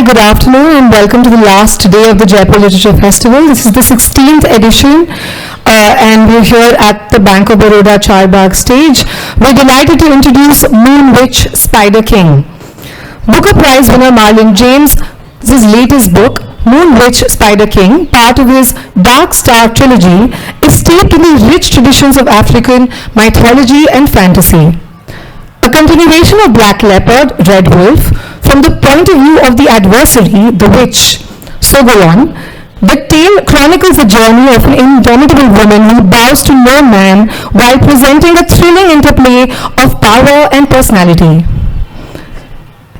Hi, good afternoon, and welcome to the last day of the Jaipur Literature Festival. This is the 16th edition, and we're here at the Bank of Baroda Charbagh stage. We're delighted to introduce Moon Witch Spider King. Booker Prize winner Marlon James, his latest book, Moon Witch Spider King, part of his Dark Star trilogy, is steeped in the rich traditions of African mythology and fantasy. A continuation of Black Leopard, Red Wolf, from the point of view of the adversary, the witch, Sogolon, the tale chronicles the journey of an indomitable woman who bows to no man while presenting a thrilling interplay of power and personality.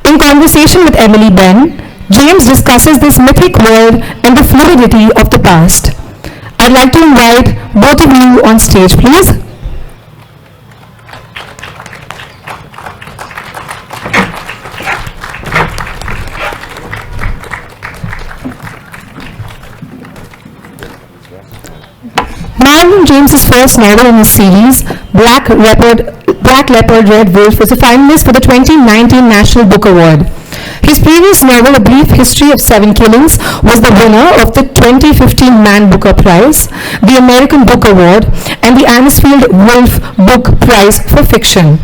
In conversation with Emily Ben, James discusses this mythic world and the fluidity of the past. I'd like to invite both of you on stage, please. Marlon James's first novel in his series, Black Leopard, Red Wolf, was a finalist for the 2019 National Book Award. His previous novel, A Brief History of Seven Killings, was the winner of the 2015 Man Booker Prize, the American Book Award, and the Anisfield Wolf Book Prize for Fiction.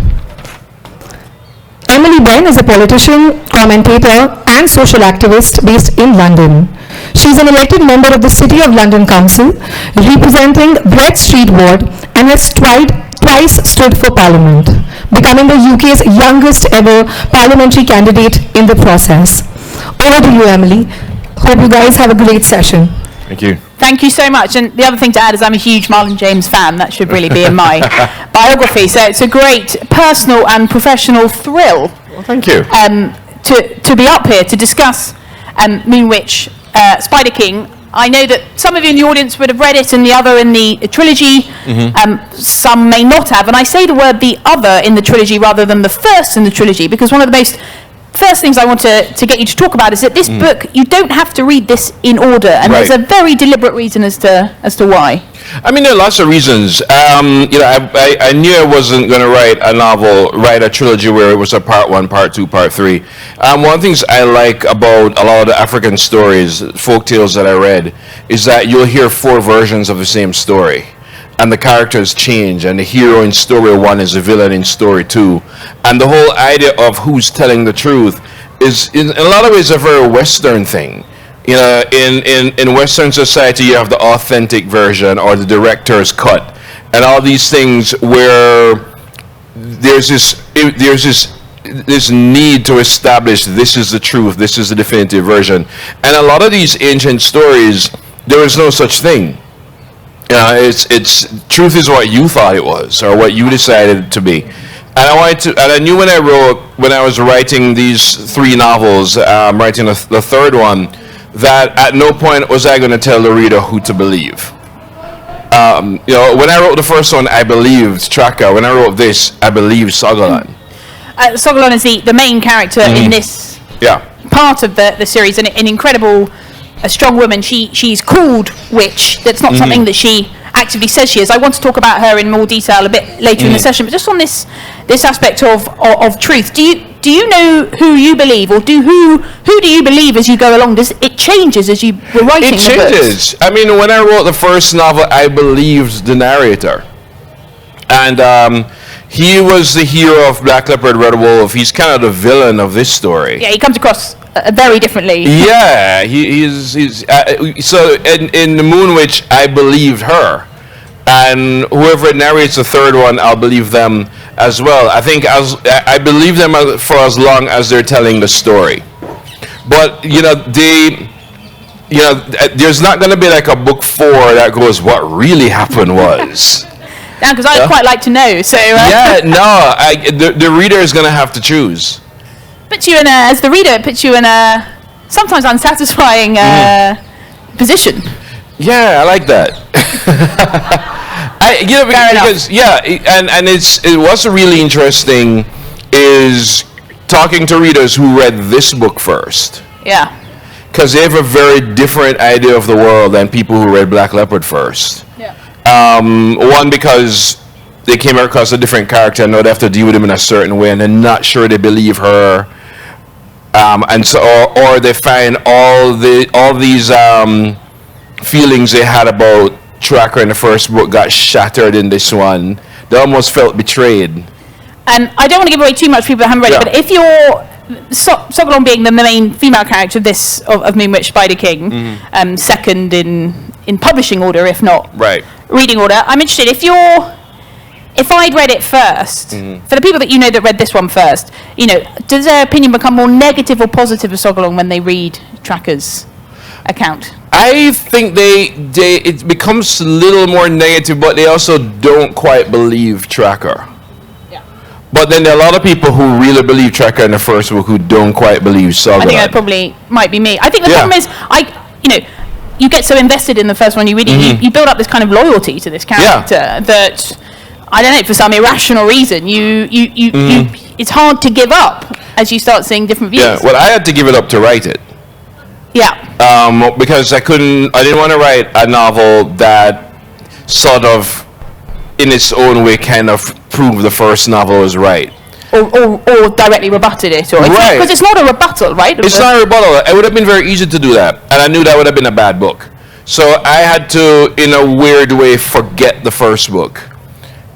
Emily Ben is a politician, commentator, and social activist based in London. She is an elected member of the City of London Council, representing Brett Street Ward, and has twice stood for Parliament, becoming the UK's youngest ever parliamentary candidate in the process. Over to you, Emily. Hope you guys have a great session. Thank you. Thank you so much. And the other thing to add is I'm a huge Marlon James fan. That should really be in my biography. So it's a great personal and professional thrill. Well, thank you. To be up here to discuss Moon Witch Spider King. I know that some of you in the audience would have read it and the other in the trilogy. Some may not have. And I say the word the other in the trilogy rather than the first in the trilogy because one of the first things I want to get you to talk about is that this book, you don't have to read this in order. And Right. there's a very deliberate reason as to why. I mean, there are lots of reasons. I knew I wasn't going to write a trilogy where it was a part one, part two, part three. One of the things I like about a lot of the African stories, folk tales that I read, is that you'll hear four versions of the same story. And the characters change, and the hero in story one is the villain in story two. And the whole idea of who's telling the truth is, in a lot of ways, a very Western thing. You know, in Western society, you have the authentic version or the director's cut, and all these things where there's this need to establish this is the truth, this is the definitive version. And a lot of these ancient stories, there is no such thing. It's truth is what you thought it was or what you decided it to be. And I knew when I was writing these three novels, writing the third one, that at no point was I going to tell the reader who to believe. When I wrote the first one, I believed Chaka. When I wrote this, I believed Sogolon. Sogolon is the main character in this part of the series, and an incredible, a strong woman. She's called Witch. That's not something that she actively says she is. I want to talk about her in more detail a bit later in the session, but just on this aspect of truth, do you know who you believe, or who do you believe as you go along? Does it changes as you were writing the books? It changes. I mean, when I wrote the first novel, I believed the narrator, and he was the hero of Black Leopard, Red Wolf. He's kind of the villain of this story. Yeah, he comes across very differently. Yeah, he's so in the Moon Witch, I believed her, and whoever narrates the third one, I'll believe them as well. I think I believe them for as long as they're telling the story. But there's not going to be like a book 4 that goes, what really happened was. Yeah, because I'd quite like to know. So the reader is going to have to choose. As the reader, it puts you in a sometimes unsatisfying position. Yeah, I like that. What's really interesting is talking to readers who read this book first. Yeah. Because they have a very different idea of the world than people who read Black Leopard first. Yeah. One, because they came across a different character and now they have to deal with him in a certain way and they're not sure they believe her. and so or they find all these feelings they had about Tracker in the first book got shattered in this one. They almost felt betrayed. I don't want to give away too much for people that haven't read it, but if you're Sogolon being the main female character of this of Moonwitch Spider King, second in publishing order, if not reading order, I'm interested if I'd read it first, for the people that you know that read this one first, does their opinion become more negative or positive of Sogolon when they read Tracker's account? I think it becomes a little more negative, but they also don't quite believe Tracker. Yeah. But then there are a lot of people who really believe Tracker in the first book who don't quite believe Sogolon. I think that probably might be me. I think the problem is, you get so invested in the first one, you really you build up this kind of loyalty to this character that, I don't know, for some irrational reason, you it's hard to give up as you start seeing different views. Yeah, well, I had to give it up to write it. Yeah. Because I didn't want to write a novel that sort of, in its own way, kind of proved the first novel was right. Or directly rebutted it. Because it's not a rebuttal, right? It's not a rebuttal. It would have been very easy to do that. And I knew that would have been a bad book. So I had to, in a weird way, forget the first book.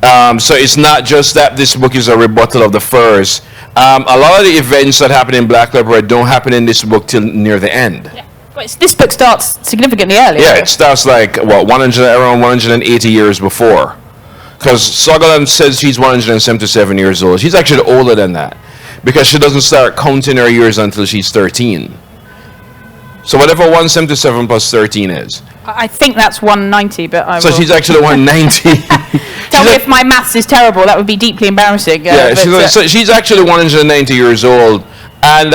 So it's not just that this book is a rebuttal of the first. A lot of the events that happen in Black Leopard don't happen in this book till near the end. Yeah. Well, this book starts significantly earlier. Yeah, it starts around 180 years before. Because Sogolon says she's 177 years old. She's actually older than that. Because she doesn't start counting her years until she's 13. So whatever 177 plus 13 is. I think that's 190, but So she's actually 190. Tell me if my maths is terrible. That would be deeply embarrassing. So she's actually 190 years old. And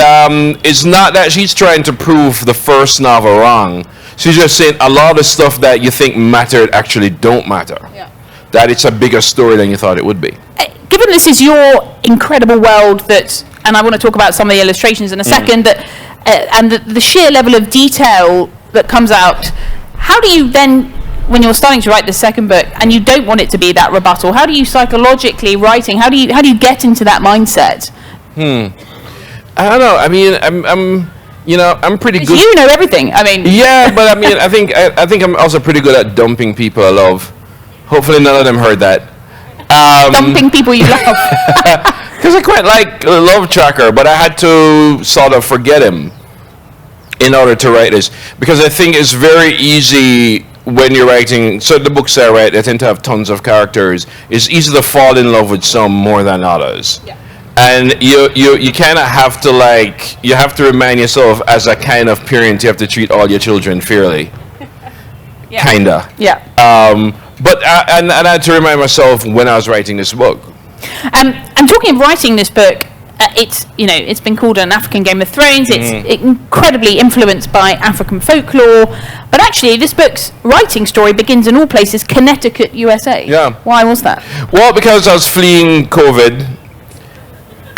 it's not that she's trying to prove the first novel wrong. She's just saying a lot of stuff that you think mattered actually don't matter. Yeah. That it's a bigger story than you thought it would be. Given this is your incredible world and I want to talk about some of the illustrations in a second, and the sheer level of detail that comes out, how do you then, when you're starting to write the second book and you don't want it to be that rebuttal, how do you psychologically writing, how do you get into that mindset? I don't know. I mean, I'm pretty good. You know everything. I mean. Yeah, but I mean, I think I'm also pretty good at dumping people I love. Hopefully, none of them heard that. Dumping people you love. Because I quite love Tracker, but I had to sort of forget him in order to write this. Because I think it's very easy when you're writing. So the books I write, they tend to have tons of characters. It's easy to fall in love with some more than others. Yeah. And you kind of have to you have to remind yourself, as a kind of parent, you have to treat all your children fairly. Yeah. Kinda. Yeah. But I had to remind myself when I was writing this book. And talking of writing this book, it's been called an African Game of Thrones. It's incredibly influenced by African folklore. But actually, this book's writing story begins in all places Connecticut, USA. Yeah. Why was that? Well, because I was fleeing COVID.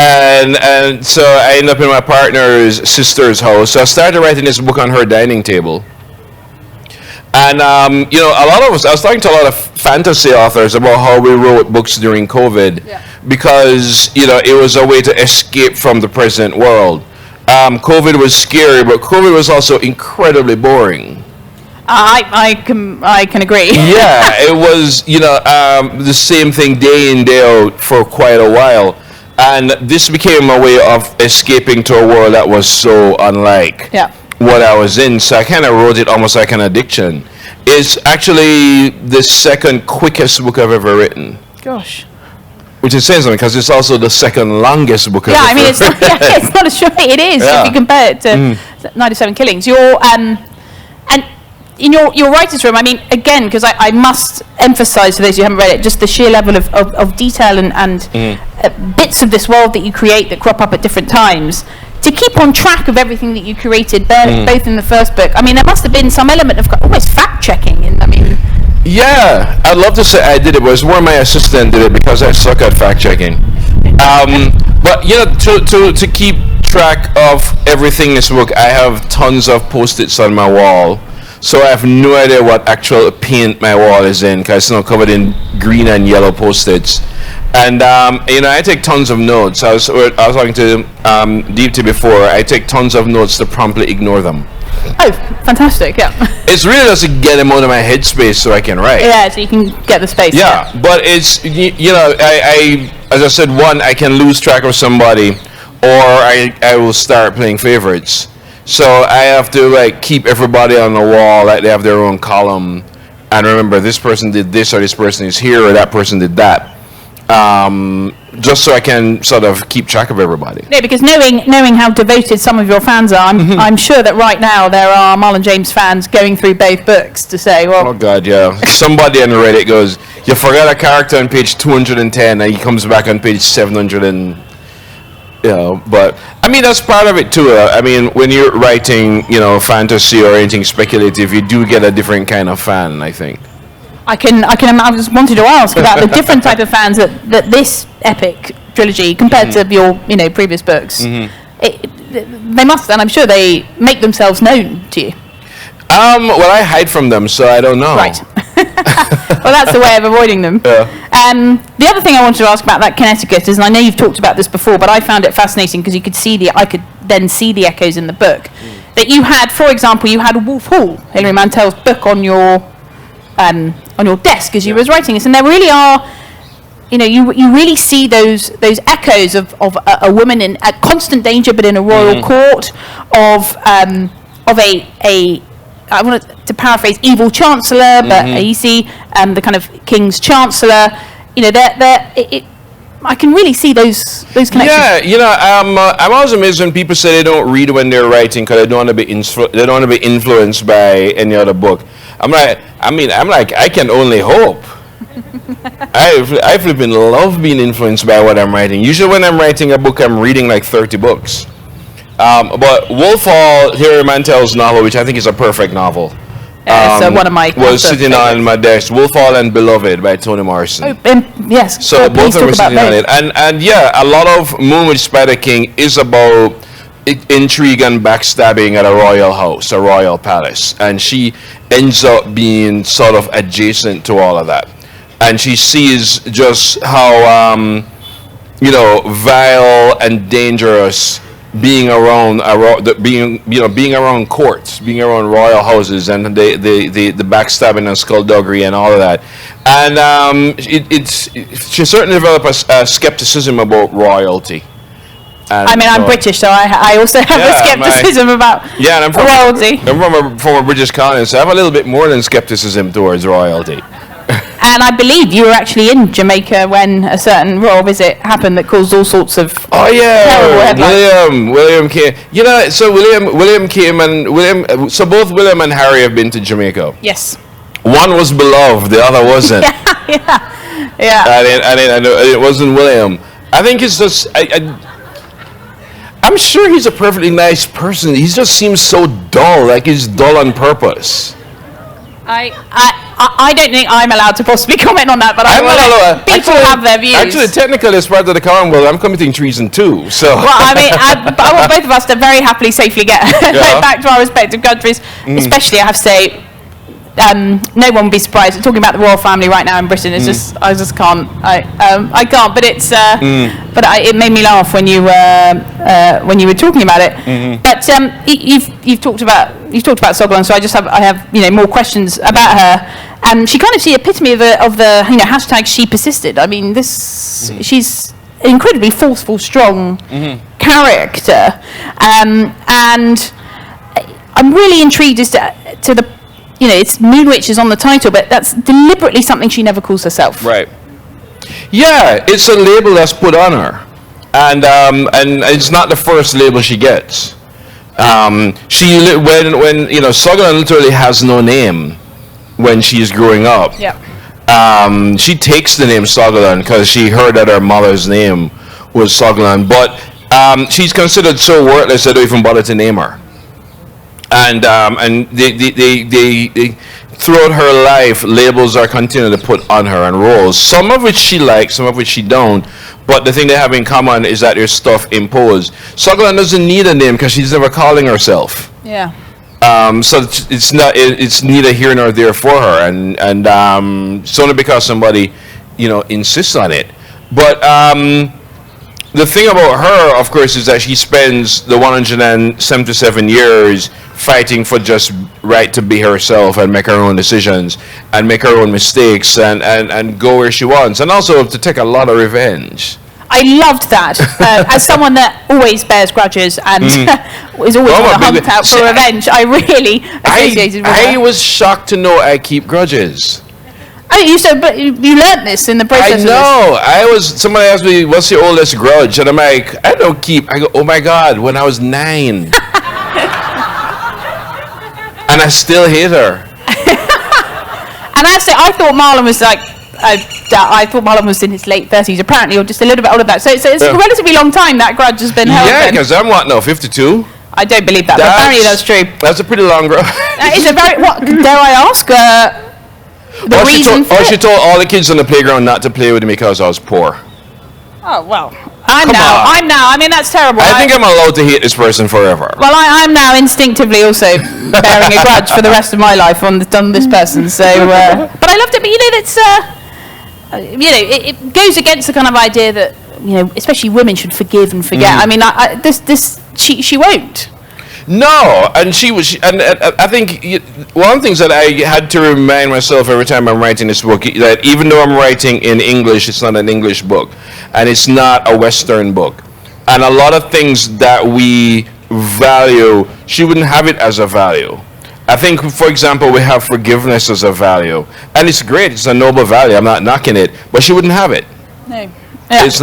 And so I ended up in my partner's sister's house. So I started writing this book on her dining table. And, a lot of us, I was talking to a lot of fantasy authors about how we wrote books during COVID because, it was a way to escape from the present world. COVID was scary, but COVID was also incredibly boring. I can agree. Yeah, it was, the same thing day in, day out for quite a while. And this became a way of escaping to a world that was so unlike what I was in. So I kind of wrote it almost like an addiction. It's actually the second quickest book I've ever written. Gosh. Which is saying something, because it's also the second longest book I've ever written. It's not a short. It is, if you compare it to 97 Killings. And in your writer's room, I mean, again, because I must emphasize for those who haven't read it, just the sheer level of detail and bits of this world that you create that crop up at different times. To keep on track of everything that you created, both in the first book, I mean, there must have been some element of almost fact-checking. Yeah, I'd love to say I did it, but it's more my assistant did it because I suck at fact-checking. But, to keep track of everything in this book, I have tons of Post-its on my wall. So I have no idea what actual paint my wall is in, because it's not covered in green and yellow Post-its. And I take tons of notes. I was talking to Deepti before. I take tons of notes to promptly ignore them. Oh, fantastic! Yeah. It's really just to get them out of my headspace so I can write. Yeah, so you can get the space. Yeah, but it's I as I said, one, I can lose track of somebody, or I will start playing favorites. So I have to keep everybody on the wall, like they have their own column, and remember this person did this, or this person is here, or that person did that. Just so I can sort of keep track of everybody. Yeah, because knowing how devoted some of your fans are, I'm sure that right now there are Marlon James fans going through both books to say, well... Oh, God, yeah. Somebody on Reddit goes, you forgot a character on page 210, and he comes back on page 700 and... but... I mean, that's part of it, too. I mean, when you're writing, fantasy or anything speculative, you do get a different kind of fan, I think. I just wanted to ask about the different type of fans that this epic trilogy compared to your previous books. They must, and I'm sure they make themselves known to you. Well, I hide from them, so I don't know. Right. Well, that's the way of avoiding them. Yeah. The other thing I wanted to ask about that Connecticut is, and I know you've talked about this before, but I found it fascinating because I could then see the echoes in the book. That you had, for example, Wolf Hall, Hilary Mantel's book on your desk as you was writing this, and there really are, you really see those echoes of a woman in a constant danger, but in a royal court, of a I want to paraphrase, evil chancellor, but you see the kind of king's chancellor. I can really see those connections. Yeah, I'm always amazed when people say they don't read when they're writing because they don't want to be influenced by any other book. I'm like, I can only hope. I flipping love being influenced by what I'm writing. Usually when I'm writing a book, I'm reading like 30 books. But Wolf Hall, Hilary Mantel's novel, which I think is a perfect novel, so one of my was sitting on my desk. Wolf Hall and Beloved by Toni Morrison. Yes. So both of them were sitting on it. And yeah, a lot of Moonwitch Spider King is about intrigue and backstabbing at a royal house, a royal palace, and she ends up being sort of adjacent to all of that, and she sees just how vile and dangerous being around courts, being around royal houses, and the backstabbing and skullduggery and all of that, and she certainly developed a skepticism about royalty. I'm British, so I also have a skepticism about royalty. I'm from a former British colony, so I have a little bit more than skepticism towards royalty. And I believe you were actually in Jamaica when a certain royal visit happened that caused all sorts of terrible headlines. William came. So William came, and so both William and Harry have been to Jamaica. Yes. One was beloved, the other wasn't. Yeah. And it wasn't William. I think it's just I'm sure he's a perfectly nice person. He just seems so dull, like he's dull on purpose. I don't think I'm allowed to possibly comment on that, but people have their views. Actually, technically, as part of the Commonwealth, I'm committing treason too. So. Well, I want both of us to very happily, safely get back to our respective countries. Especially, I have to say, no one will be surprised. Talking about the royal family right now in Britain is I just can't. I can't. But it's. But it made me laugh when you were talking about it. But you've talked about Sogolon, so I have more questions about her. She kind of the epitome of the hashtag she persisted. I mean, she's an incredibly forceful, strong character, and I'm really intrigued as to the. It's Moonwitch is on the title, but that's deliberately something she never calls herself. Right. Yeah, it's a label that's put on her, and it's not the first label she gets. When Sogolon literally has no name when she's growing up. Yeah. She takes the name Sogolon because she heard that her mother's name was Sogolon, but she's considered so worthless they don't even bother to name her. And they throughout her life, labels are continuing to put on her and roles, some of which she likes, some of which she don't, but the thing they have in common is that there's stuff imposed. Sogolon doesn't need a name because she's never calling herself. Yeah. So it's neither here nor there for her, and it's only because somebody insists on it. But the thing about her, of course, is that she spends the 177 years fighting for just right to be herself and make her own decisions and make her own mistakes and go where she wants, and also to take a lot of revenge. I loved that. As someone that always bears grudges and is always on the hunt out for revenge, I really associated with her. I was shocked to know I keep grudges. Oh, but you learned this in the process. I know. Somebody asked me, what's your oldest grudge? And I'm like, I go, oh my God, when I was 9. And I still hate her. And I thought Marlon was like, I thought Marlon was in his late 30s, apparently, or just a little bit older than that. So it's a relatively long time that grudge has been held. Yeah, because I'm 52? I don't believe that, but apparently that's true. That's a pretty long grudge. It's a very, what, dare I ask? She told all the kids on the playground not to play with me because I was poor. Oh, well, I'm now. I mean, that's terrible. I think I'm allowed to hate this person forever. Well, I'm now instinctively also bearing a grudge for the rest of my life on this person. So, but I loved it. But it goes against the kind of idea that especially women should forgive and forget. I mean, she won't. No, and I think one of the things that I had to remind myself every time I'm writing this book, that even though I'm writing in English, it's not an English book, and it's not a Western book. And a lot of things that we value, she wouldn't have it as a value. I think, for example, we have forgiveness as a value, and it's great, it's a noble value, I'm not knocking it, but she wouldn't have it. No. Yeah. It's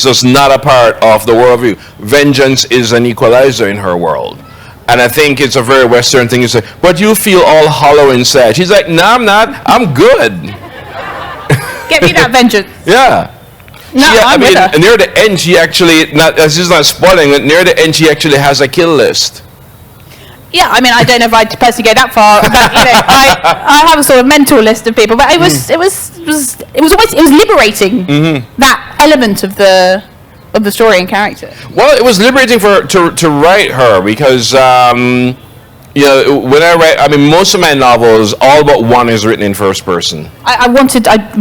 just not a part of the worldview. Vengeance is an equalizer in her world. And I think it's a very Western thing to say, but you feel all hollow inside. She's like, no, I'm not. I'm good. Get me that vengeance. Yeah. No, I'm with her. Near the end, she actually, this is not spoiling, but near the end, she actually has a kill list. Yeah, I mean, I don't know if I'd personally go that far, but I have a sort of mental list of people. But it was liberating, that element of the story and character. Well, it was liberating to write her because when I write, I mean, most of my novels, all but one is written in first person. I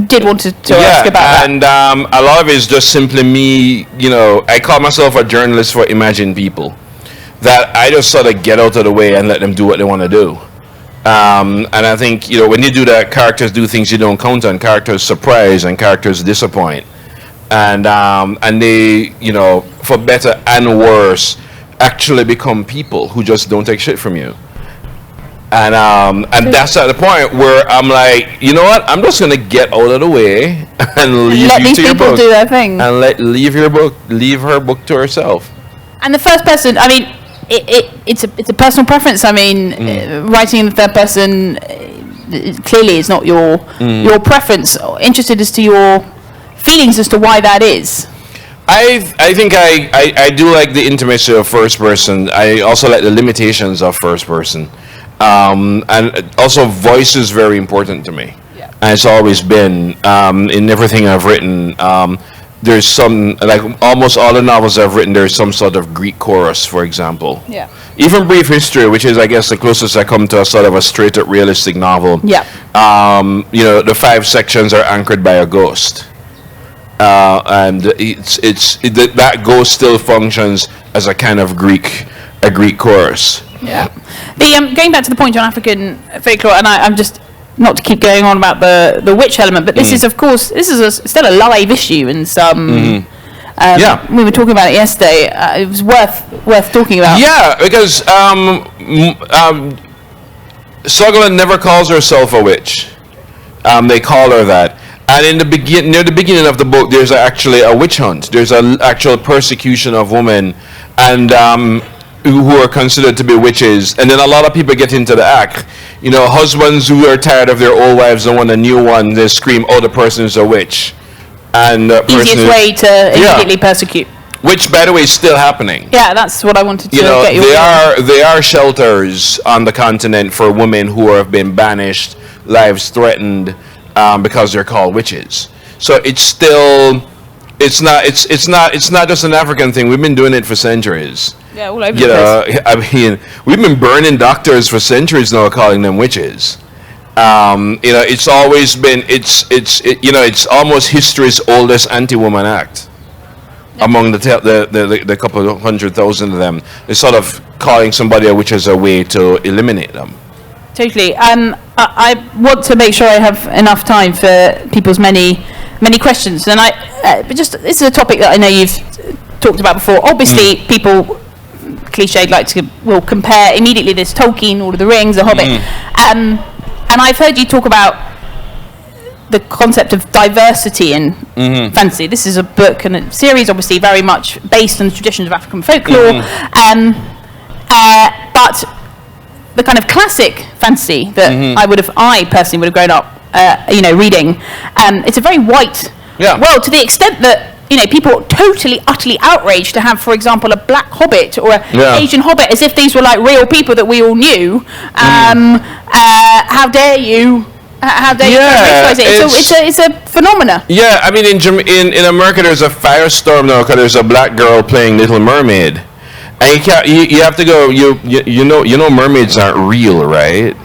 did want to ask about that. And a lot of it is just simply me. I call myself a journalist for imagined people. That I just sort of get out of the way and let them do what they want to do. And I think, when you do that, characters do things you don't count on. Characters surprise and characters disappoint. And they, for better and worse, actually become people who just don't take shit from you. And that's at the point where I'm like, you know what? I'm just going to get out of the way and leave you to your book. Let these people do their thing. And leave her book to herself. And the first person, I mean, it's a personal preference. I mean, writing in the third person clearly is not your preference. Interested as to your feelings as to why that is. I think I do like the intimacy of first person. I also like the limitations of first person, and also voice is very important to me. Yeah. And it's always been in everything I've written. There's some, like almost all the novels I've written, there's some sort of Greek chorus, for example. Yeah. Even Brief History, which is, I guess, the closest I come to a sort of a straight-up realistic novel. Yeah. The 5 sections are anchored by a ghost. And that ghost still functions as a kind of Greek chorus. Yeah. Going back to the point on African folklore, and I'm just, not to keep going on about the witch element, but this is, of course, still a live issue in some. We were talking about it yesterday. It was worth talking about. Yeah, because Sogolon never calls herself a witch. They call her that. And near the beginning of the book, there's actually a witch hunt. There's an actual persecution of women, and who are considered to be witches, and then a lot of people get into the act. Husbands who are tired of their old wives and want a new one, they scream, "Oh, the person is a witch!" And easiest way to immediately persecute. Which, by the way, is still happening. Yeah, that's what I wanted to get your. There are shelters on the continent for women who have been banished, lives threatened, because they're called witches. So it's still, it's not just an African thing. We've been doing it for centuries. Yeah, all over the place. I mean, we've been burning doctors for centuries now, calling them witches. It's always been, it's almost history's oldest anti-woman act. Among the couple of 100,000 of them, they're sort of calling somebody a witch as a way to eliminate them. Totally. I want to make sure I have enough time for people's many questions, and but just this is a topic that I know you've talked about before. Obviously, people cliched will compare immediately this Tolkien, Lord of the Rings, The Hobbit, and I've heard you talk about the concept of diversity in fantasy. This is a book and a series, obviously very much based on the traditions of African folklore, but the kind of classic fantasy that I personally would have grown up, reading. It's a very white world, to the extent that people are totally, utterly outraged to have, for example, a black hobbit or an Asian hobbit, as if these were like real people that we all knew. How dare you? How dare you criticize it? It's a phenomena. Yeah, I mean, in America, there's a firestorm now because there's a black girl playing Little Mermaid. And you have to go. You know mermaids aren't real, right?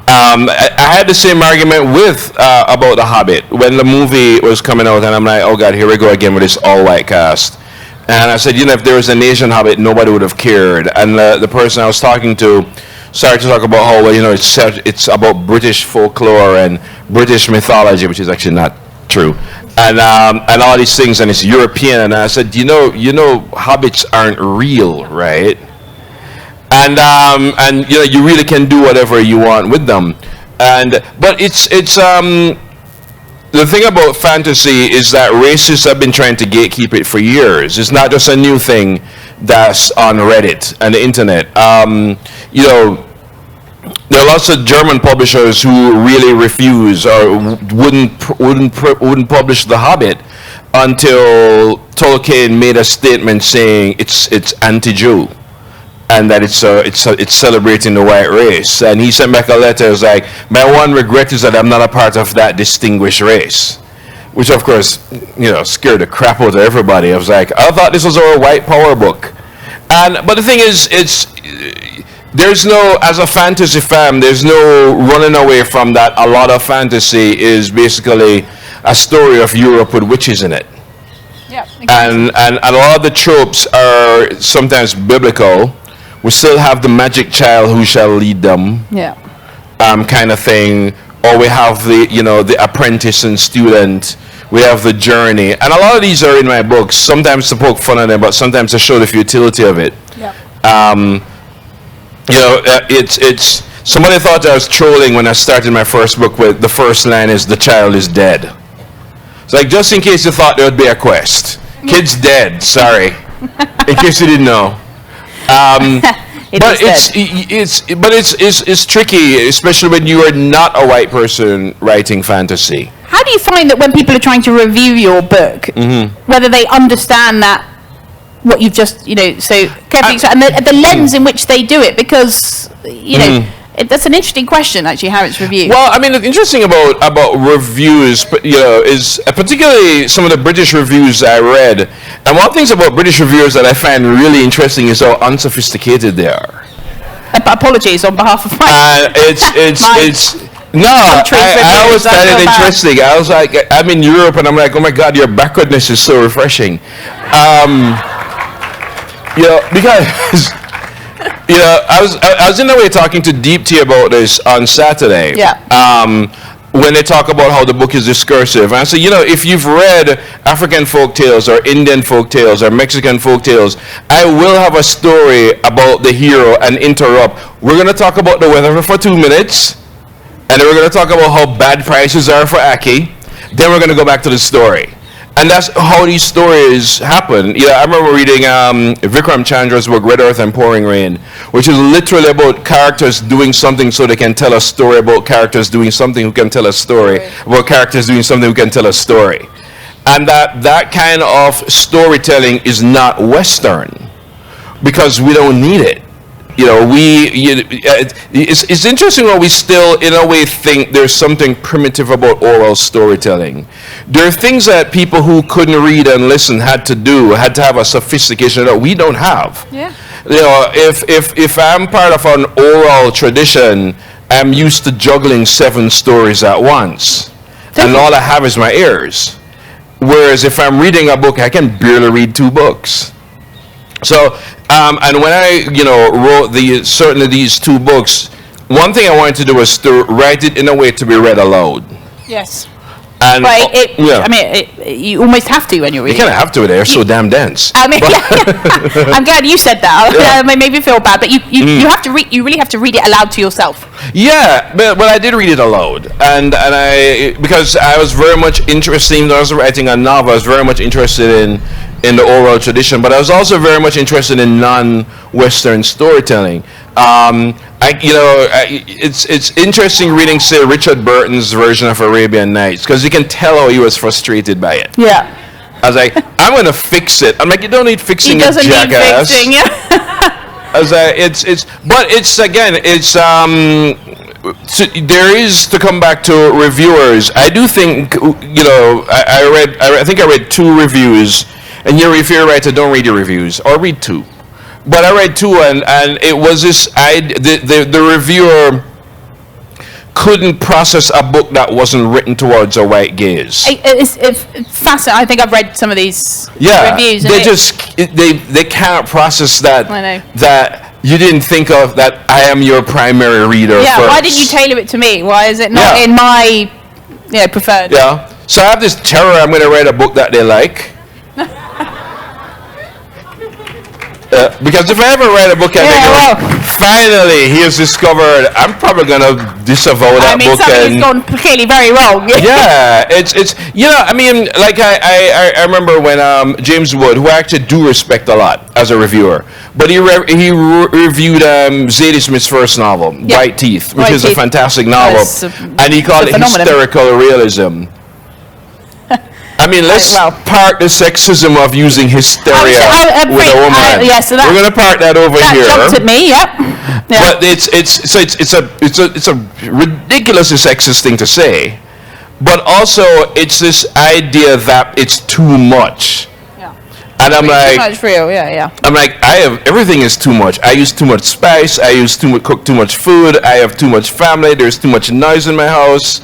I had the same argument about The Hobbit when the movie was coming out, and I'm like, oh God, here we go again with this all-white cast. And I said, if there was an Asian Hobbit, nobody would have cared. And the person I was talking to started to talk about how it's about British folklore and British mythology, which is actually not true. And all these things, and it's European. And I said, hobbits aren't real, right? And you really can do whatever you want with them. But it's the thing about fantasy is that racists have been trying to gatekeep it for years. It's not just a new thing that's on Reddit and the internet. There are lots of German publishers who really refuse or wouldn't publish The Hobbit until Tolkien made a statement saying it's anti-Jew and that it's celebrating the white race. And he sent back a letter. It was like, my one regret is that I'm not a part of that distinguished race, which of course scared the crap out of everybody. I was like, I thought this was our white power book. But the thing is, there's no, as a fantasy fan, there's no running away from that. A lot of fantasy is basically a story of Europe with witches in it. Yeah, exactly. And a lot of the tropes are sometimes biblical. We still have the magic child who shall lead them. Yeah. Kind of thing. Or we have the apprentice and student. We have the journey. And a lot of these are in my books, sometimes to poke fun at them, but sometimes to show the futility of it. Yeah. It's somebody thought I was trolling when I started my first book with the first line is "the child is dead." It's like, just in case you thought there would be a quest, kid's dead. Sorry, in case you didn't know. It's tricky, especially when you are not a white person writing fantasy. How do you find that when people are trying to review your book, whether they understand that? What you've just, so carefully, and the lens in which they do it, because, that's an interesting question, actually, how it's reviewed. Well, I mean, the interesting about reviews, is particularly some of the British reviews I read. And one of the things about British reviewers that I find really interesting is how unsophisticated they are. Apologies on behalf of my... No, I always find it interesting. I was like, I'm in Europe, and I'm like, oh my God, your backwardness is so refreshing. Because I was in a way talking to Deep Tea about this on Saturday. Yeah. When they talk about how the book is discursive, and I said, if you've read African folk tales or Indian folk tales or Mexican folk tales, I will have a story about the hero and interrupt. We're going to talk about the weather for 2 minutes, and then we're going to talk about how bad prices are for Aki. Then we're going to go back to the story. And that's how these stories happen. I remember reading Vikram Chandra's book, Red Earth and Pouring Rain, which is literally about characters doing something so they can tell a story about characters doing something who can tell a story about characters doing something who can tell a story. And that kind of storytelling is not Western, because we don't need it. It's interesting how we still, in a way, think there's something primitive about oral storytelling. There are things that people who couldn't read and listen had to have a sophistication that we don't have. Yeah. If I'm part of an oral tradition I'm used to juggling 7 stories at once, and all I have is my ears. Whereas if I'm reading a book, I can barely read 2 books. So, and when I, wrote certainly these 2 books, one thing I wanted to do was to write it in a way to be read aloud. Yes. And I mean, you almost have to when you're reading. You kind of have to. They're so damn dense. I mean, I'm glad you said that. Yeah. It made me feel bad, but you have to read. You really have to read it aloud to yourself. Yeah, but I did read it aloud, and I, because I was very much interested. Even though I was writing a novel, I was very much interested in the oral tradition, but I was also very much interested in non-Western storytelling. It's interesting reading, say, Richard Burton's version of Arabian Nights, because you can tell how he was frustrated by it. Yeah. I was like, I'm going to fix it. I'm like, you don't need fixing, He doesn't jackass. need fixing, yeah. I was like, there is, to come back to reviewers, I do think, I think I read 2 reviews, and if you're a writer, don't read your reviews, or read 2. But I read 2, and it was this, the reviewer couldn't process a book that wasn't written towards a white gaze. It's fascinating. I think I've read some of these reviews. They can't process that. I know. That you didn't think of, that I am your primary reader first. Why didn't you tailor it to me? Why is it not in my preferred? Yeah. So I have this terror I'm going to write a book that they like. Because if I ever write a book and finally he has discovered, I'm probably going to disavow that book. Something's gone clearly very wrong. Yeah, it's like I remember when James Wood, who I actually do respect a lot as a reviewer, but he reviewed Zadie Smith's first novel, White Teeth, which is a fantastic novel, and he called it hysterical realism. I mean, let's park the sexism of using hysteria with a woman. We're going to park that over here. That jumped at me, yep. But it's a ridiculously sexist thing to say. But also, it's this idea that it's too much. Yeah. And I'm like, too much real, I'm like, everything is too much. I use too much spice. I cook too much food. I have too much family. There's too much noise in my house.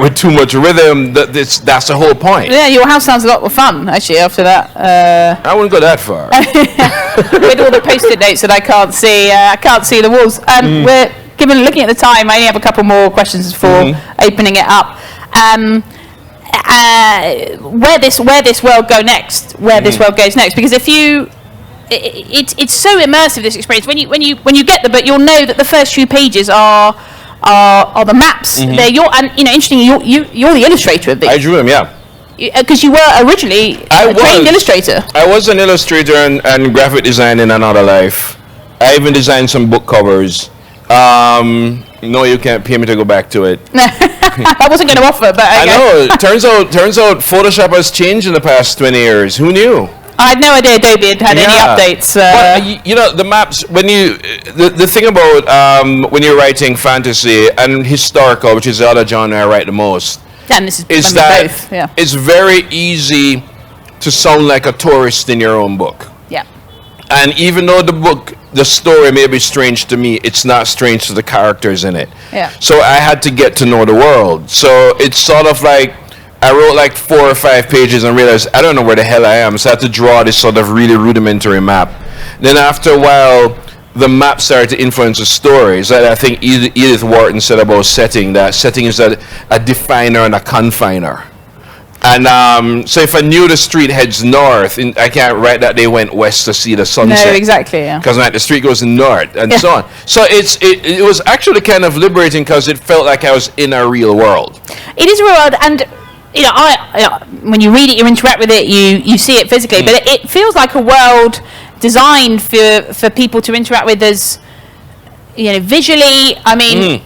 With too much rhythm, that's the whole point. Yeah, your house sounds a lot of fun, actually, after that. I wouldn't go that far. With all the post-it notes that I can't see the walls. We're looking at the time, I only have a couple more questions before opening it up. Where this world go next? Where this world goes next? Because it's so immersive, this experience. When you get the book, you'll know that the first few pages are the maps. They're interestingly, you're the illustrator of these. I drew them, yeah. Because you were originally a trained illustrator. I was an illustrator and graphic design in another life. I even designed some book covers. No, you can't pay me to go back to it. I wasn't going to offer, but I know. Turns out Photoshop has changed in the past 20 years. Who knew? I had no idea Adobe had any updates. But, the maps, the thing about when you're writing fantasy and historical, which is the other genre I write the most, and this is that both, it's very easy to sound like a tourist in your own book. Yeah. And even though the story may be strange to me, it's not strange to the characters in it. Yeah. So I had to get to know the world. So it's sort of like, I wrote like 4 or 5 pages and realized I don't know where the hell I am. So I had to draw this sort of really rudimentary map. Then after a while, the map started to influence the stories. So I think Edith Wharton said about setting, that setting is a definer and a confiner. And so if I knew the street heads north, I can't write that they went west to see the sunset. No, exactly, yeah. Because the street goes north and so on. So it was actually kind of liberating because it felt like I was in a real world. It is a real world, and when you read it, you interact with it, you see it physically, but it feels like a world designed for people to interact with as, visually. I mean,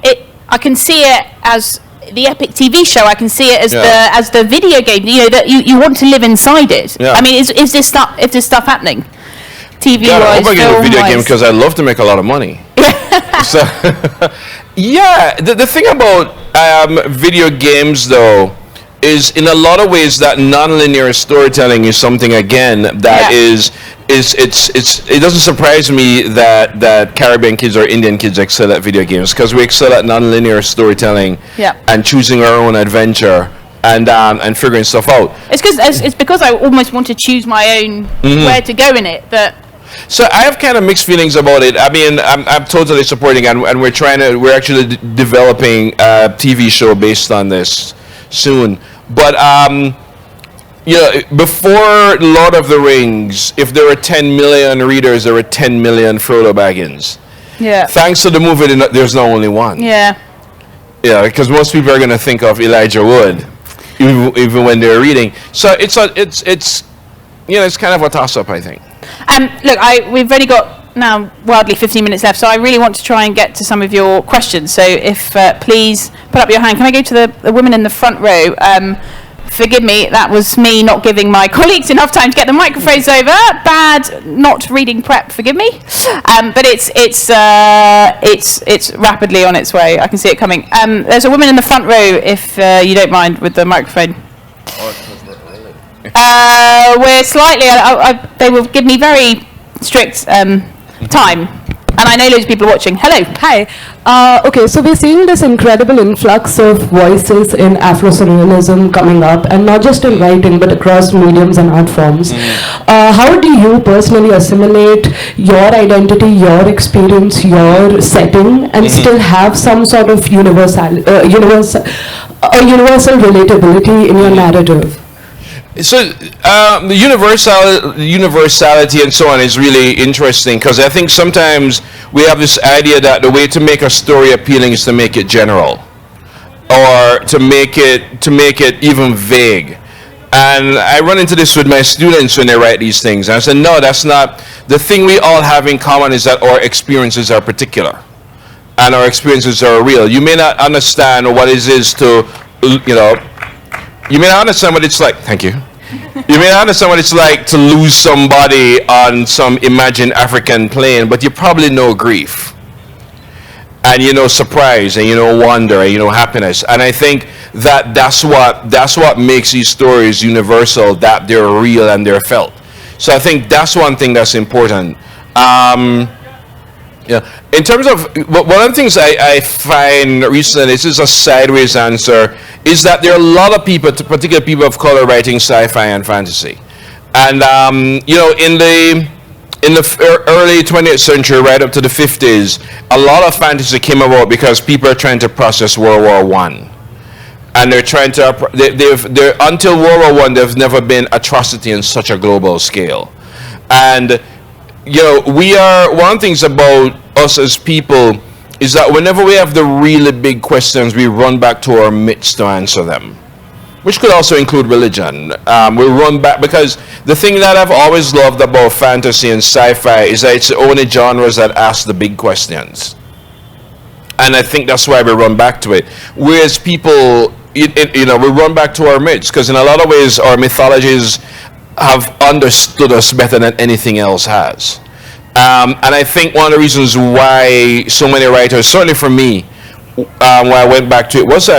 I can see it as the epic TV show. I can see it as the video game. That you want to live inside it. Yeah. I mean, is this stuff happening? TV-wise, I hope I get a video game because I love to make a lot of money. So, the thing about video games though is in a lot of ways that nonlinear storytelling is something again that it doesn't surprise me that Caribbean kids or Indian kids excel at video games, because we excel at nonlinear storytelling and choosing our own adventure and figuring stuff out. It's because I almost want to choose my own where to go in it that. So I have kind of mixed feelings about it. I mean, I'm totally supporting, and we're actually developing a TV show based on this soon. But before Lord of the Rings, if there were 10 million readers, there were 10 million Frodo Baggins. Yeah. Thanks to the movie, there's not only one. Yeah. Yeah, because most people are going to think of Elijah Wood, even when they're reading. So it's kind of a toss-up, I think. Look, we've only got now wildly 15 minutes left, so I really want to try and get to some of your questions. So if please put up your hand. Can I go to the woman in the front row? Forgive me, that was me not giving my colleagues enough time to get the microphones over. Bad, not reading prep. Forgive me, but it's rapidly on its way. I can see it coming. There's a woman in the front row, if you don't mind, with the microphone. We're slightly. They will give me very strict time, and I know loads of people are watching. Hello. Hi. Okay, so we're seeing this incredible influx of voices in Afro-Surrealism coming up, and not just in writing, but across mediums and art forms. How do you personally assimilate your identity, your experience, your setting, and still have some sort of universal relatability in your narrative? So the universality and so on is really interesting, because I think sometimes we have this idea that the way to make a story appealing is to make it general, or to make it even vague. And I run into this with my students when they write these things. And I say, no, that's not. The thing we all have in common is that our experiences are particular, and our experiences are real. You may not understand what it is to, you may not understand what it's like. Thank you. You may not understand what it's like to lose somebody on some imagined African plain, but you probably know grief, and you know surprise, and you know wonder, and you know happiness. And I think that's what makes these stories universal, that they're real and they're felt. So I think that's one thing that's important. In terms of, one of the things I find recently, this is a sideways answer, is that there are a lot of people, particularly people of color, writing sci-fi and fantasy. And in the early 20th century, right up to the 50s, a lot of fantasy came about because people are trying to process World War I. And they're trying to, until World War I, there's never been atrocity in such a global scale. And we are, one of the things about us as people is that whenever we have the really big questions, we run back to our myths to answer them, which could also include religion. We run back, because the thing that I've always loved about fantasy and sci-fi is that it's the only genres that ask the big questions. And I think that's why we run back to it. Whereas people, we run back to our myths, because in a lot of ways our mythologies have understood us better than anything else has. And I think one of the reasons why so many writers, certainly for me, when I went back to it, was to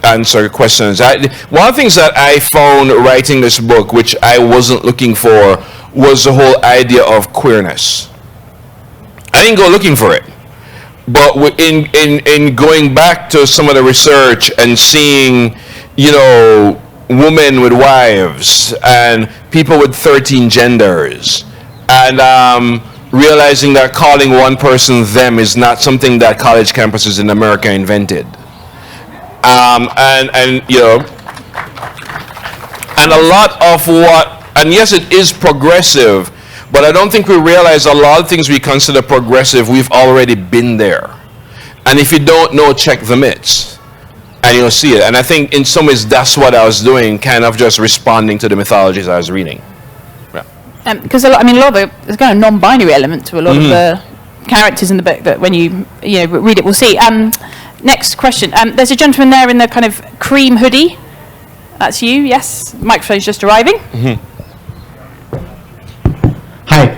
answer questions. One of the things that I found writing this book, which I wasn't looking for, was the whole idea of queerness. I didn't go looking for it. But in going back to some of the research and seeing, women with wives and people with 13 genders, and realizing that calling one person them is not something that college campuses in America invented. And a lot of and yes, it is progressive, but I don't think we realize a lot of things we consider progressive, we've already been there. And if you don't know, check the myths, and you'll see it. And I think in some ways that's what I was doing, kind of just responding to the mythologies I was reading. Because a lot of there's kind of non-binary element to a lot of the characters in the book that when you read it, we'll see. Next question. There's a gentleman there in the kind of cream hoodie. That's you, yes. The microphone's just arriving. Hi.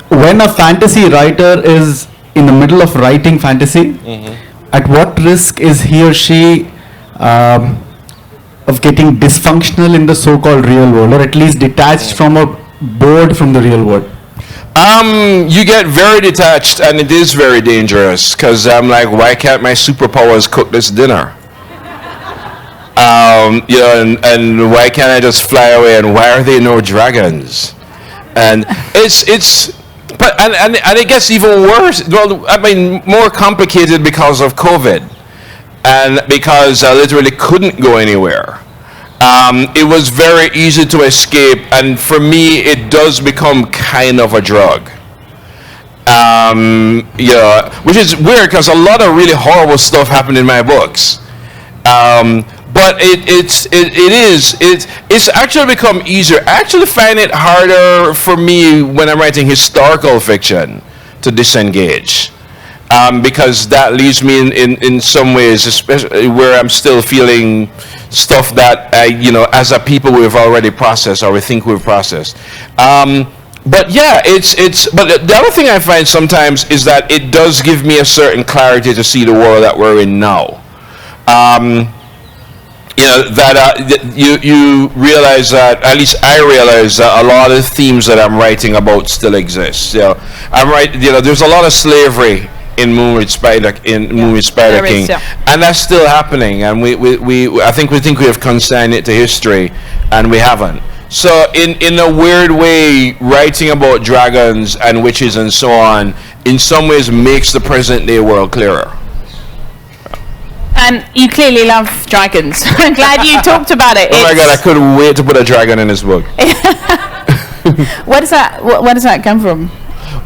When a fantasy writer is in the middle of writing fantasy, at what risk is he or she of getting dysfunctional in the so-called real world, or at least detached from a bored from the real world? You get very detached, and it is very dangerous, because I'm like, why can't my superpowers cook this dinner? And why can't I just fly away, and why are there no dragons? And but it gets even worse, well, I mean, more complicated because of COVID, and because I literally couldn't go anywhere. It was very easy to escape, and for me, it does become kind of a drug. Which is weird, because a lot of really horrible stuff happened in my books. But it's actually become easier. I actually find it harder for me when I'm writing historical fiction to disengage. Because that leaves me in some ways, especially where I'm still feeling stuff that as a people we've already processed, or we think we've processed. But yeah, but the other thing I find sometimes is that it does give me a certain clarity to see the world that we're in now. You realize that, at least I realize that a lot of the themes that I'm writing about still exist. There's a lot of slavery in Moonlit Spider King, and that's still happening, and I think we have consigned it to history, and we haven't. So in a weird way, writing about dragons and witches and so on, in some ways makes the present day world clearer. And you clearly love dragons. I'm glad you talked about it. Oh my God, I couldn't wait to put a dragon in this book. Where does that come from?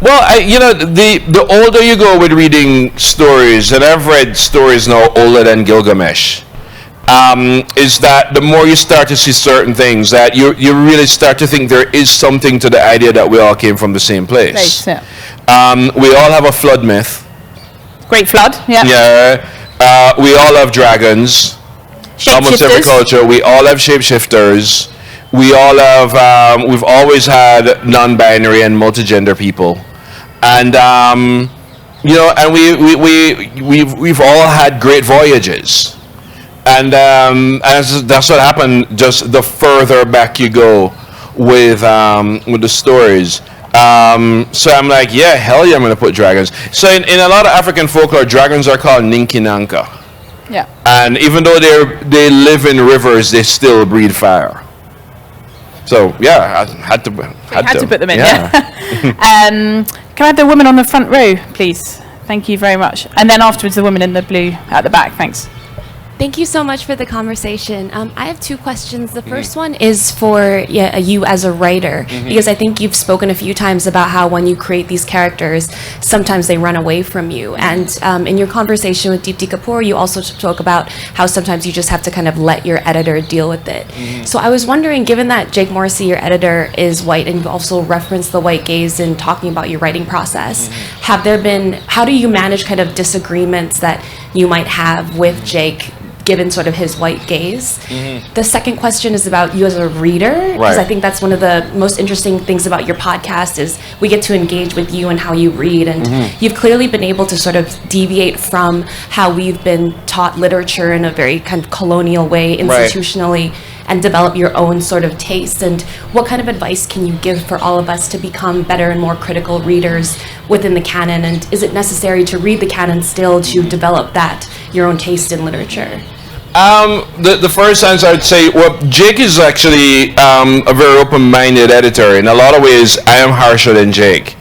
Well, the older you go with reading stories, and I've read stories now older than Gilgamesh, is that the more you start to see certain things, that you really start to think there is something to the idea that we all came from the same place. Yeah. We all have a flood myth. Great flood, yeah. Yeah. We all have dragons. Almost every culture. We all have shapeshifters. We all have. We've always had non-binary and multigender people, and and we've all had great voyages, and that's what happened. Just the further back you go with the stories. So I'm like, yeah, hell yeah, I'm going to put dragons. So in a lot of African folklore, dragons are called Ninkinanka. Yeah. And even though they live in rivers, they still breathe fire. So yeah, I had to put them in. Yeah. Can I have the woman on the front row, please? Thank you very much. And then afterwards, the woman in the blue at the back. Thanks. Thank you so much for the conversation. I have two questions. The first one is for you as a writer, because I think you've spoken a few times about how when you create these characters, sometimes they run away from you. And in your conversation with Deepti Kapoor, you also spoke about how sometimes you just have to kind of let your editor deal with it. So I was wondering, given that Jake Morrissey, your editor, is white, and you've also referenced the white gaze in talking about your writing process, how do you manage kind of disagreements that you might have with Jake, given sort of his white gaze? The second question is about you as a reader, because I think that's one of the most interesting things about your podcast is we get to engage with you and how you read, and you've clearly been able to sort of deviate from how we've been taught literature in a very kind of colonial way, institutionally, and develop your own sort of taste. And what kind of advice can you give for all of us to become better and more critical readers within the canon? And is it necessary to read the canon still to develop your own taste in literature? The first answer I'd say, well, Jake is actually a very open-minded editor. In a lot of ways, I am harsher than Jake.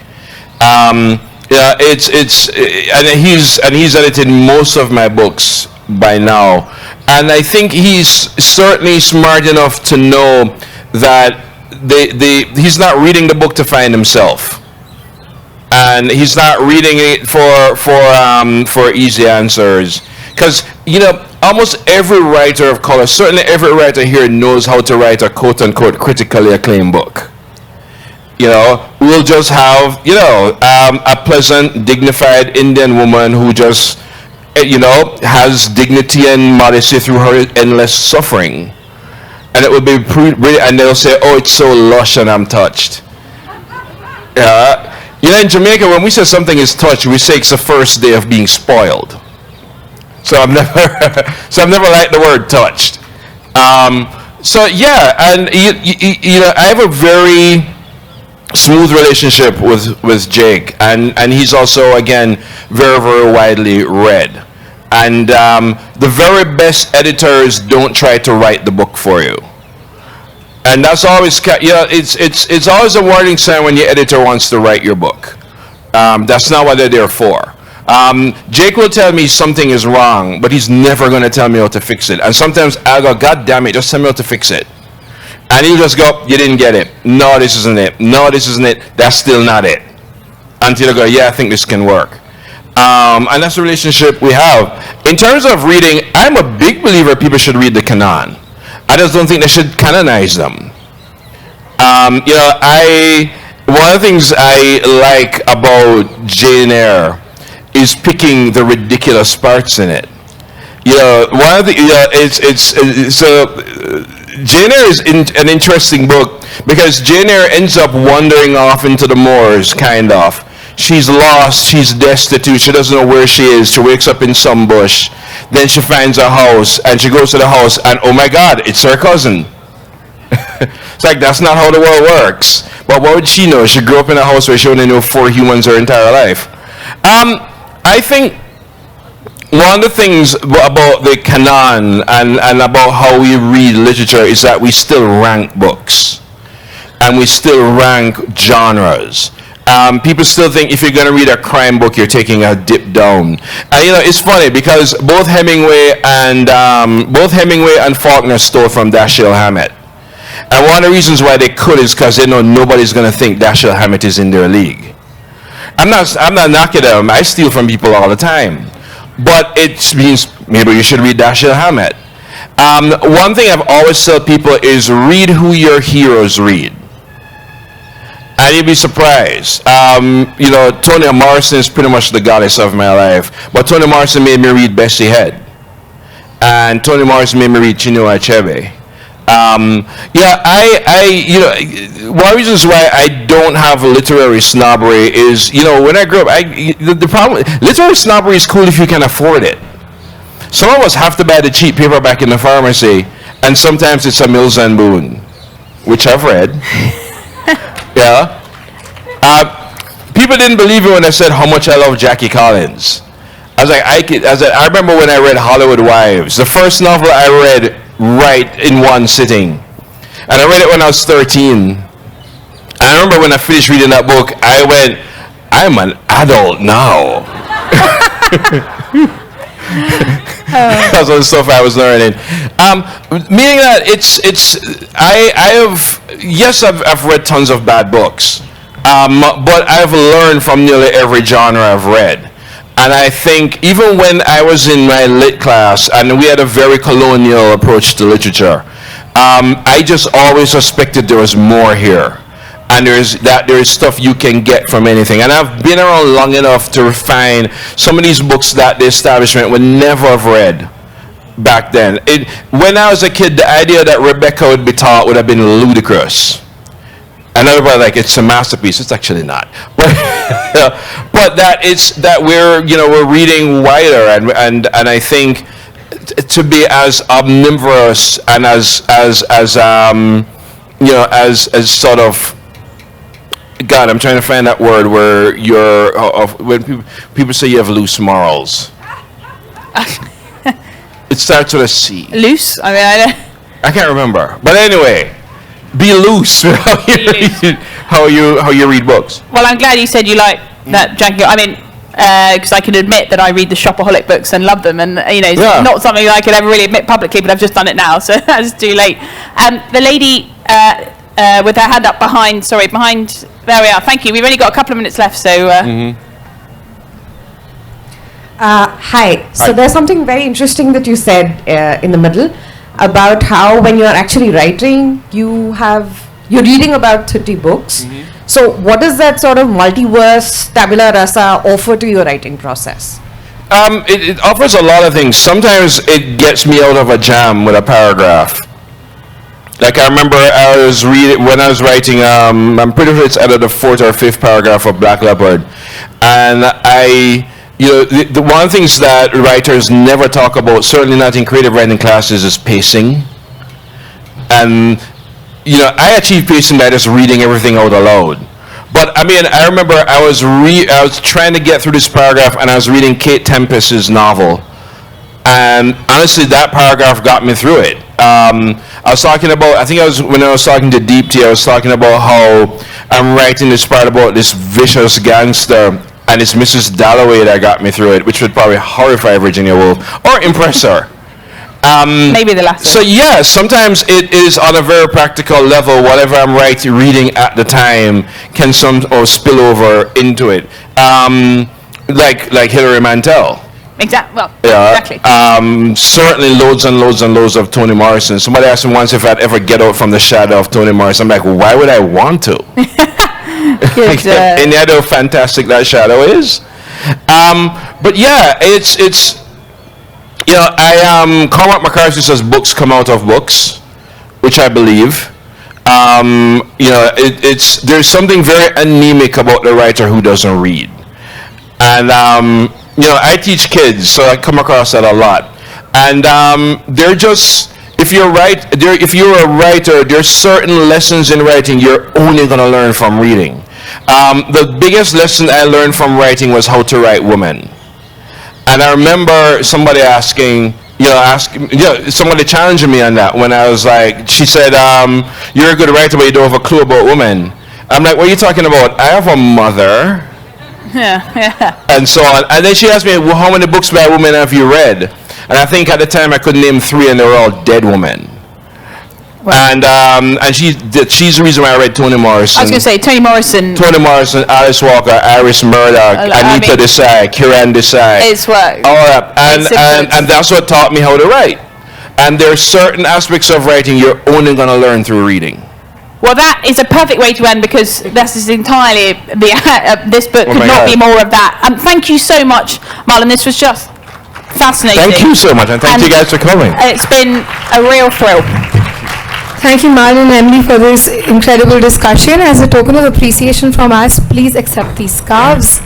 He's edited most of my books by now, and I think he's certainly smart enough to know that he's not reading the book to find himself, and he's not reading it for easy answers. Because, almost every writer of color, certainly every writer here knows how to write a quote-unquote critically acclaimed book. We'll just have, a pleasant, dignified Indian woman who just, has dignity and modesty through her endless suffering. And it will be and they'll say, oh, it's so lush and I'm touched. In Jamaica, when we say something is touched, we say it's the first day of being spoiled. So I've never liked the word touched. So yeah, and you know, I have a very smooth relationship with Jake, and he's also, again, very, very widely read. And the very best editors don't try to write the book for you. And that's always, it's always a warning sign when your editor wants to write your book. That's not what they're there for. Jake will tell me something is wrong, but he's never going to tell me how to fix it. And sometimes I'll go, God damn it, just tell me how to fix it. And he'll just go, you didn't get it. No, this isn't it. No, this isn't it. That's still not it. Until I go, yeah, I think this can work. And that's the relationship we have. In terms of reading, I'm a big believer people should read the canon. I just don't think they should canonize them. You know, one of the things I like about Jane Eyre is picking the ridiculous parts in it. You know, one of the, Jane Eyre is an interesting book because Jane Eyre ends up wandering off into the moors, kind of. She's lost, she's destitute, she doesn't know where she is, she wakes up in some bush, then she finds a house, and she goes to the house, and oh my God, it's her cousin. It's like, that's not how the world works. But what would she know? She grew up in a house where she only knew 4 humans her entire life. I think one of the things about the canon and about how we read literature is that we still rank books. And we still rank genres. People still think if you're going to read a crime book, you're taking a dip down. And you know, it's funny because both Hemingway and Faulkner stole from Dashiell Hammett. And one of the reasons why they could is because they know nobody's going to think Dashiell Hammett is in their league. I'm not knocking them. I steal from people all the time. But it means maybe you should read Dashiell Hammett. One thing I've always told people is read who your heroes read. And you'd be surprised. You know, Toni Morrison is pretty much the goddess of my life. But Toni Morrison made me read Bessie Head. And Toni Morrison made me read Chinua Achebe. You know, one of the reasons why I don't have literary snobbery is, you know, when I grew up, the problem, literary snobbery is cool if you can afford it. Some of us have to buy the cheap paperback in the pharmacy, and sometimes it's a Mills and Boone, which I've read. Yeah. People didn't believe me when I said how much I love Jackie Collins. I was like, I remember when I read Hollywood Wives, the first novel I read right in one sitting. And I read it when I was 13. And I remember when I finished reading that book, I went, I'm an adult now. Because of the stuff I was learning. Meaning that I've read tons of bad books. But I've learned from nearly every genre I've read. And I think even when I was in my lit class and we had a very colonial approach to literature, I just always suspected there was more here. And there is stuff you can get from anything. And I've been around long enough to find some of these books that the establishment would never have read back then. When I was a kid, the idea that Rebecca would be taught would have been ludicrous. And everybody like, it's a masterpiece. It's actually not. But that we're reading wider, and I think to be as omnivorous and as sort of, God, I'm trying to find that word where when people say you have loose morals. It starts with a C. Loose? I mean, I can't remember. But anyway, be loose with how you read books. Well, I'm glad you said you like that, Jackie. I mean, because I can admit that I read the Shopaholic books and love them, and it's not something I could ever really admit publicly, but I've just done it now, so it's too late. The lady with her hand up behind. There we are. Thank you. We've only got a couple of minutes left, so. Hi. So there's something very interesting that you said in the middle about how when you're actually writing, you're reading about 30 books. So what does that sort of multiverse tabula rasa offer to your writing process? It offers a lot of things. Sometimes it gets me out of a jam with a paragraph. Like I remember when I was writing, I'm pretty sure it's either the 4th or 5th paragraph of Black Leopard. And the one of the things that writers never talk about, certainly not in creative writing classes, is pacing. And, you know, I achieve pacing by just reading everything out aloud. But I mean, I remember I was trying to get through this paragraph, and I was reading Kate Tempest's novel, and honestly, that paragraph got me through it. I was talking about, when I was talking to Deepti, I was talking about how I'm writing this part about this vicious gangster, and it's Mrs. Dalloway that got me through it, which would probably horrify Virginia Woolf or impress her. Maybe the latter. So yeah, sometimes it is on a very practical level. Whatever I'm reading at the time can spill over into it. Like Hilary Mantel. Exactly. Certainly loads and loads and loads of Toni Morrison. Somebody asked me once if I'd ever get out from the shadow of Toni Morrison. I'm like, why would I want to? Good, Any idea how fantastic that shadow is? But yeah, it's you know, Cormac McCarthy says books come out of books, which I believe. You know, there's something very anemic about the writer who doesn't read. And you know, I teach kids, so I come across that a lot. And they're just, if you're a writer, there's certain lessons in writing you're only going to learn from reading. The biggest lesson I learned from writing was how to write women. And I remember somebody somebody challenging me on that when I was like, she said, you're a good writer, but you don't have a clue about women. I'm like, what are you talking about? I have a mother. Yeah. And so on. And then she asked me, well, how many books by women have you read? And I think at the time I could name 3, and they were all dead women. Wow. And she's the reason why I read Toni Morrison. I was going to say Toni Morrison, Alice Walker, Iris Murdoch, Anita Desai, Kiran Desai. It's work. All that. And that's what taught me how to write. And there are certain aspects of writing you're only going to learn through reading. Well, that is a perfect way to end, because this is entirely this book could not be more of that. Thank you so much, Marlon. This was just fascinating. Thank you so much, and thank you guys for coming. It's been a real thrill. Thank you, Marlon and Emily, for this incredible discussion. As a token of appreciation from us, please accept these scarves.